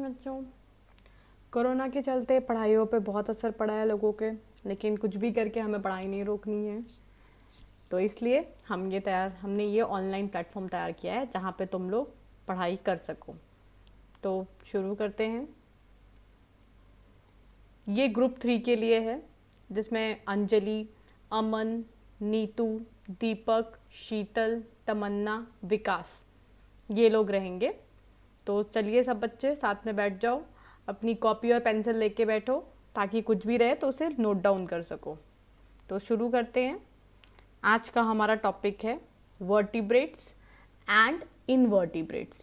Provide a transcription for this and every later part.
बच्चों, कोरोना के चलते पढ़ाइयों पे बहुत असर पड़ा है लोगों के, लेकिन कुछ भी करके हमें पढ़ाई नहीं रोकनी है। तो इसलिए हमने ये ऑनलाइन प्लेटफॉर्म तैयार किया है जहाँ पे तुम लोग पढ़ाई कर सको। तो शुरू करते हैं। ये ग्रुप 3 के लिए है, जिसमें अंजलि, अमन, नीतू, दीपक, शीतल, तमन्ना, विकास ये लोग रहेंगे। तो चलिए सब बच्चे साथ में बैठ जाओ, अपनी कॉपी और पेंसिल लेके बैठो ताकि कुछ भी रहे तो उसे नोट डाउन कर सको। तो शुरू करते हैं। आज का हमारा टॉपिक है वर्टिब्रेट्स एंड इनवर्टिब्रेट्स।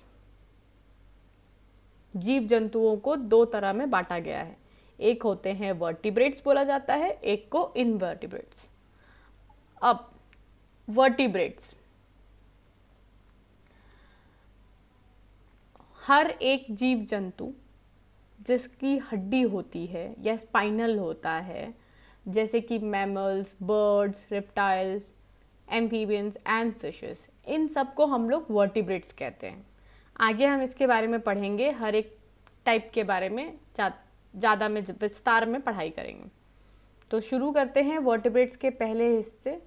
जीव जंतुओं को दो तरह में बांटा गया है, एक होते हैं वर्टिब्रेट्स बोला जाता है, एक को इनवर्टिब्रेट्स। अब वर्टिब्रेट्स, हर एक जीव जंतु जिसकी हड्डी होती है या स्पाइनल होता है, जैसे कि mammals, birds, reptiles, amphibians and fishes, इन सब को हम लोग वर्टिब्रेट्स कहते हैं। आगे हम इसके बारे में पढ़ेंगे, हर एक टाइप के बारे में ज़्यादा में विस्तार में पढ़ाई करेंगे। तो शुरू करते हैं वर्टिब्रेट्स के पहले हिस्से।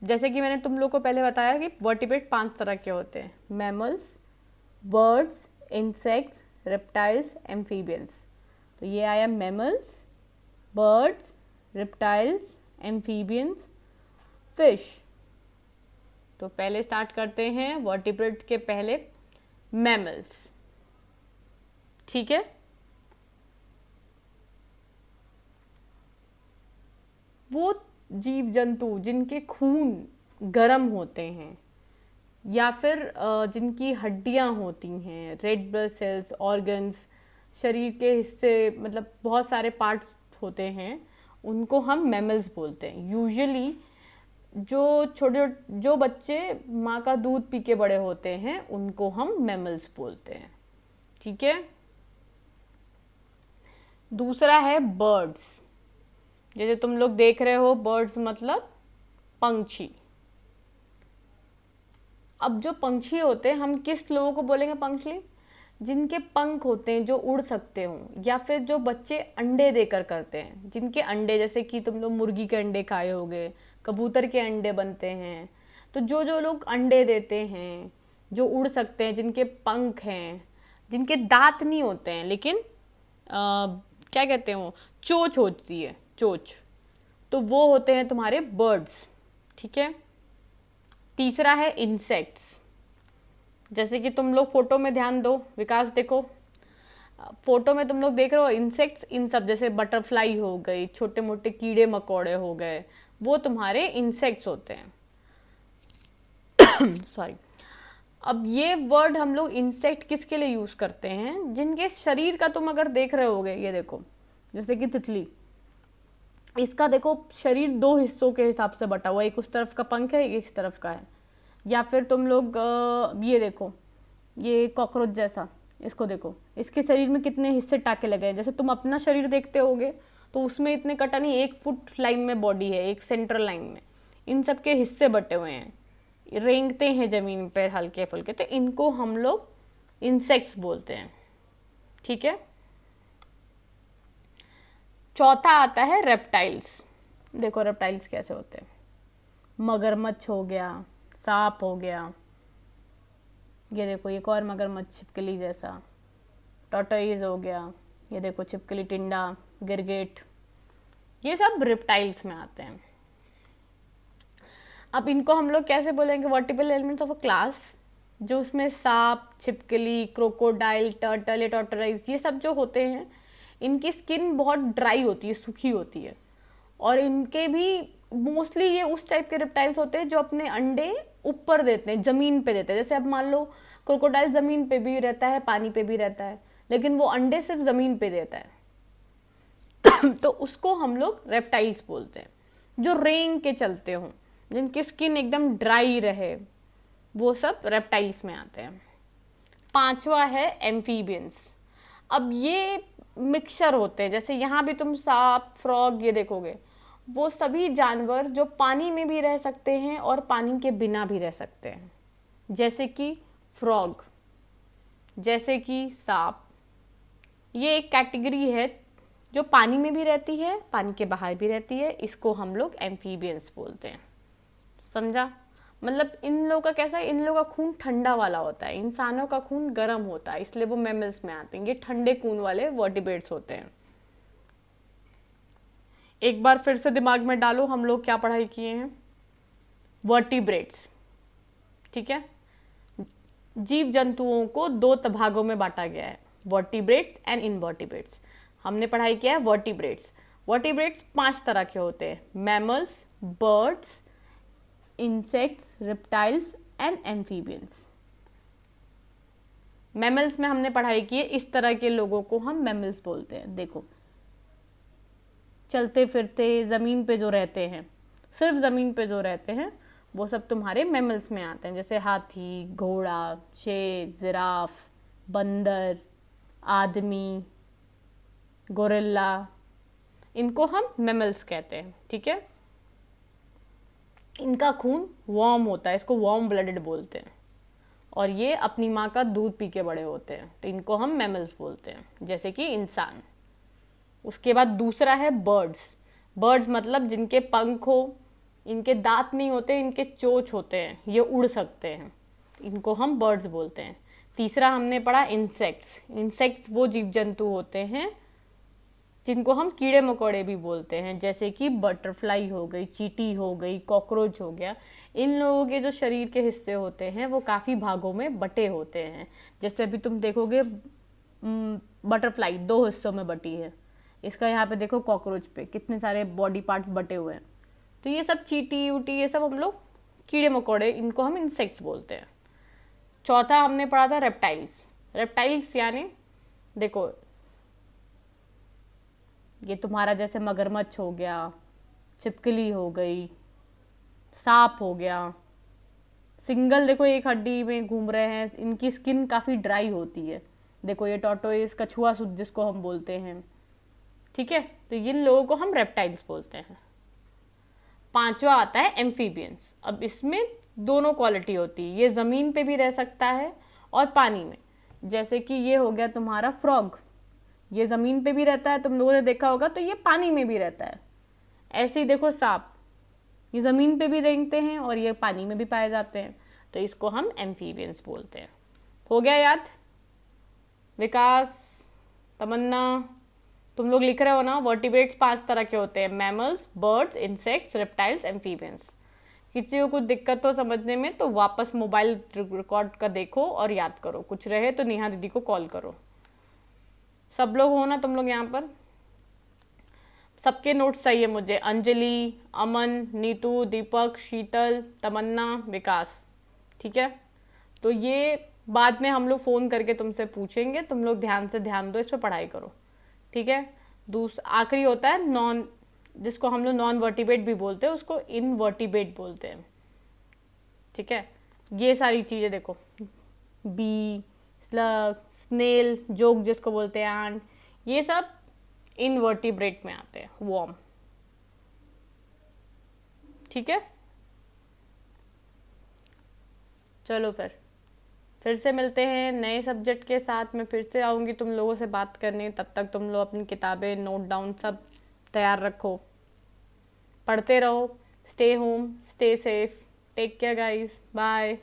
जैसे कि मैंने तुम लोग को पहले बताया कि वर्टिब्रेट 5 तरह के होते हैं, mammals, birds, insects, reptiles, amphibians. तो ये आया mammals, birds, reptiles, amphibians, fish. तो पहले स्टार्ट करते हैं वर्टिब्रेट के पहले मैमल्स, ठीक है। वो जीव जंतु जिनके खून गर्म होते हैं या फिर जिनकी हड्डियां होती हैं, रेड ब्लड सेल्स, ऑर्गन्स, शरीर के हिस्से, मतलब बहुत सारे पार्ट्स होते हैं, उनको हम मैमल्स बोलते हैं। यूजुअली जो बच्चे माँ का दूध पी के बड़े होते हैं उनको हम मैमल्स बोलते हैं, ठीक है। दूसरा है बर्ड्स। जैसे तुम लोग देख रहे हो, बर्ड्स मतलब पंछी। अब जो पंछी होते हैं, हम किस लोगों को बोलेंगे पंछी? जिनके पंख होते हैं, जो उड़ सकते हों, या फिर जो बच्चे अंडे देकर करते हैं, जिनके अंडे, जैसे कि तुम लोग मुर्गी के अंडे खाए होंगे, कबूतर के अंडे बनते हैं। तो जो जो लोग अंडे देते हैं, जो उड़ सकते हैं, जिनके पंख हैं, जिनके दांत नहीं होते हैं लेकिन क्या कहते हैं, वो चोंच होती है, चोंच, तो वो होते हैं तुम्हारे बर्ड्स, ठीक है। तीसरा है इंसेक्ट्स। जैसे कि तुम लोग फोटो में ध्यान दो, विकास देखो, फोटो में तुम लोग देख रहे हो इंसेक्ट्स, इन सब जैसे बटरफ्लाई हो गई, छोटे मोटे कीड़े मकोड़े हो गए, वो तुम्हारे इंसेक्ट्स होते हैं। सॉरी। अब ये वर्ड हम लोग इंसेक्ट किसके लिए यूज करते हैं? जिनके शरीर का तुम अगर देख रहे होगे, ये देखो, जैसे कि तितली, इसका देखो शरीर 2 हिस्सों के हिसाब से बटा हुआ है, एक उस तरफ का पंख है, एक इस तरफ का है। या फिर तुम लोग ये देखो, ये कॉकरोच जैसा, इसको देखो, इसके शरीर में कितने हिस्से टाके लगे हैं। जैसे तुम अपना शरीर देखते होगे तो उसमें इतने कटा नहीं, 1 फुट लाइन में बॉडी है, एक सेंट्रल लाइन में, इन सब के हिस्से बटे हुए हैं, रेंगते हैं जमीन पर हल्के फुल्के, तो इनको हम लोग इंसेक्ट्स बोलते हैं, ठीक है। चौथा आता है रेप्टाइल्स। देखो रेप्टाइल्स कैसे होते हैं, मगरमच्छ हो गया, सांप हो गया, ये देखो एक और मगरमच्छ छिपकली जैसा, टॉर्टोइज हो गया, ये देखो छिपकली, टिंडा, गिरगिट, ये सब रेप्टाइल्स में आते हैं। अब इनको हम लोग कैसे बोलेंगे? Vertebral elements of a class, जो उसमें सांप, छिपकली, क्रोकोडाइल, टर्टल, टॉर्टोइज, ये सब जो होते हैं, इनकी स्किन बहुत ड्राई होती है, सूखी होती है, और इनके भी मोस्टली ये उस टाइप के रेप्टाइल्स होते हैं जो अपने अंडे ऊपर देते हैं, जमीन पे देते हैं। जैसे अब मान लो क्रोकोडाइल जमीन पे भी रहता है, पानी पे भी रहता है, लेकिन वो अंडे सिर्फ जमीन पे देता है। तो उसको हम लोग रेप्टाइल्स बोलते हैं। जो रेंग के चलते हों, जिनकी स्किन एकदम ड्राई रहे, वो सब रेप्टाइल्स में आते हैं। 5वां है एम्फीबियंस। अब ये मिक्सचर होते हैं, जैसे यहाँ भी तुम सांप, फ्रॉग ये देखोगे, वो सभी जानवर जो पानी में भी रह सकते हैं और पानी के बिना भी रह सकते हैं, जैसे कि फ्रॉग, जैसे कि सांप, ये एक कैटेगरी है जो पानी में भी रहती है, पानी के बाहर भी रहती है, इसको हम लोग एम्फीबियंस बोलते हैं। समझा? मतलब इन लोगों का कैसा है, इन लोगों का खून ठंडा वाला होता है, इंसानों का खून गर्म होता है, इसलिए वो मैमल्स में आते हैं। ये ठंडे खून वाले वर्टिब्रेट्स होते हैं। एक बार फिर से दिमाग में डालो, हम लोग क्या पढ़ाई किए हैं? वर्टिब्रेट्स। ठीक है, जीव जंतुओं को दो भागों में बांटा गया है, वर्टिब्रेट्स एंड इनवर्टिब्रेट्स। हमने पढ़ाई किया है वर्टिब्रेट्स। वर्टिब्रेट्स 5 तरह के होते हैं, mammals, birds, insects, reptiles and amphibians. Mammals में हमने पढ़ाई की है, इस तरह के लोगों को हम मैमल्स बोलते हैं। देखो, चलते फिरते ज़मीन पे जो रहते हैं, सिर्फ ज़मीन पे जो रहते हैं, वो सब तुम्हारे मैमल्स में आते हैं, जैसे हाथी, घोड़ा, शेर, जिराफ, बंदर, आदमी, गोरिल्ला, इनको हम मैमल्स कहते हैं। ठीक है, इनका खून वार्म होता है, इसको वार्म ब्लडेड बोलते हैं, और ये अपनी माँ का दूध पी के बड़े होते हैं, तो इनको हम मैमल्स बोलते हैं, जैसे कि इंसान। उसके बाद दूसरा है बर्ड्स। बर्ड्स मतलब जिनके पंख हो, इनके दांत नहीं होते, इनके चोंच होते हैं, ये उड़ सकते हैं, इनको हम बर्ड्स बोलते हैं। तीसरा हमने पढ़ा इंसेक्ट्स। इंसेक्ट्स वो जीव जंतु होते हैं जिनको हम कीड़े मकोड़े भी बोलते हैं, जैसे कि बटरफ्लाई हो गई, चींटी हो गई, कॉकरोच हो गया। इन लोगों के जो शरीर के हिस्से होते हैं वो काफ़ी भागों में बटे होते हैं। जैसे अभी तुम देखोगे बटरफ्लाई 2 हिस्सों में बटी है, इसका यहाँ पे देखो कॉकरोच पे कितने सारे बॉडी पार्ट्स बटे हुए हैं। तो ये सब चींटी उटी, ये सब हम लोग कीड़े मकोड़े, इनको हम इंसेक्ट्स बोलते हैं। चौथा हमने पढ़ा था रेप्टाइल्स। रेप्टाइल्स यानी देखो, ये तुम्हारा जैसे मगरमच्छ हो गया, छिपकली हो गई, सांप हो गया, सिंगल देखो एक हड्डी में घूम रहे हैं, इनकी स्किन काफ़ी ड्राई होती है। देखो ये टॉर्टोइस, कछुआ सूत जिसको हम बोलते हैं। ठीक है, तो इन लोगों को हम रेप्टाइल्स बोलते हैं। पांचवा आता है एम्फीबियंस। अब इसमें दोनों क्वालिटी होती है, ये ज़मीन पे भी रह सकता है और पानी में। जैसे कि ये हो गया तुम्हारा फ्रॉग, ये ज़मीन पे भी रहता है, तुम लोगों ने देखा होगा, तो ये पानी में भी रहता है। ऐसे ही देखो सांप, ये ज़मीन पे भी रेंगते हैं और ये पानी में भी पाए जाते हैं, तो इसको हम एम्फीबियंस बोलते हैं। हो गया याद? विकास, तमन्ना, तुम लोग लिख रहे हो ना? वर्टिब्रेट्स 5 तरह के होते हैं, mammals, birds, insects, reptiles, amphibians. किसी को कुछ दिक्कत हो समझने में तो वापस मोबाइल रिकॉर्ड का देखो और याद करो, कुछ रहे तो नेहा दीदी को कॉल करो। सब लोग हो ना तुम लोग यहाँ पर? सबके नोट्स चाहिए मुझे, अंजलि, अमन, नीतू, दीपक, शीतल, तमन्ना, विकास। ठीक है, तो ये बाद में हम लोग फ़ोन करके तुमसे पूछेंगे, तुम लोग ध्यान से ध्यान दो, इस पर पढ़ाई करो। ठीक है, आखिरी होता है नॉन, जिसको हम लोग नॉन वर्टिब्रेट भी बोलते हैं, उसको इनवर्टिब्रेट बोलते हैं। ठीक है, ये सारी चीज़ें देखो, बी, स्लग, स्नेल, जोक जिसको बोलते हैं, एंड ये सब इनवर्टिब्रेट में आते हैं, वॉर्म। ठीक है, चलो फिर से मिलते हैं नए सब्जेक्ट के साथ। मैं फिर से आऊँगी तुम लोगों से बात करने, तब तक तुम लोग अपनी किताबें, नोट डाउन सब तैयार रखो, पढ़ते रहो। Stay home, stay safe, take care guys, bye.